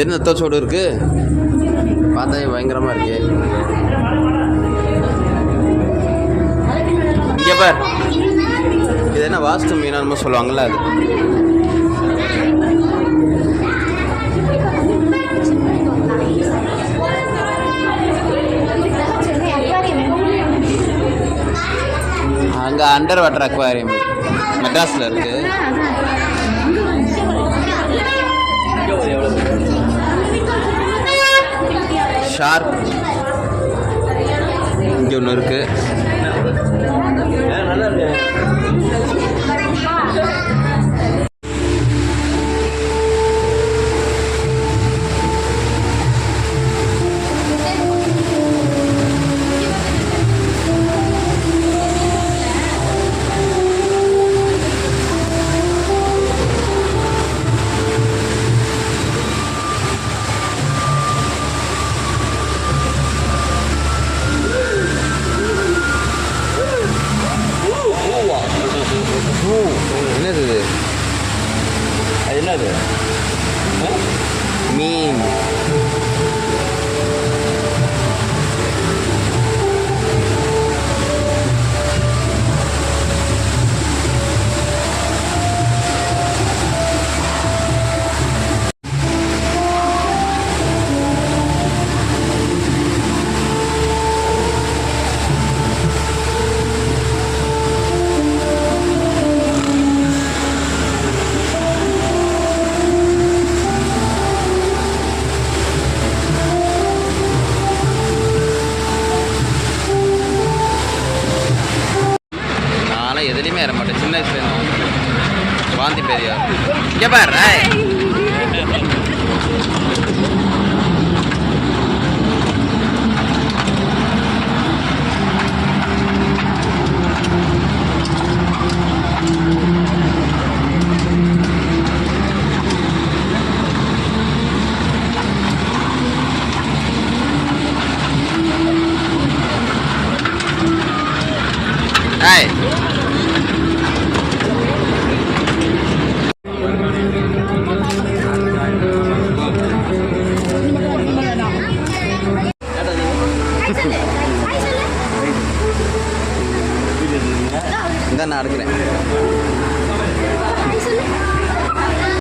என்ன தோச்சோடு இருக்கு, பார்த்தா பயங்கரமா இருக்கு. இங்க பார், இது என்ன வாஸ்து மீனான்னு சொல்லுவாங்கல்ல அது. அங்க அண்டர் வாட்டர் அக்வாரியம் மெட்ராஸ்ல இருக்கு. ஷார்க் இங்க ஒன்று இருக்கு. என்னது இது? அது என்னது? மீன். எதுலையுமே ஏற மாட்டேன். சின்ன வயசுல வாந்தி பெரியா. இங்கே பாரு.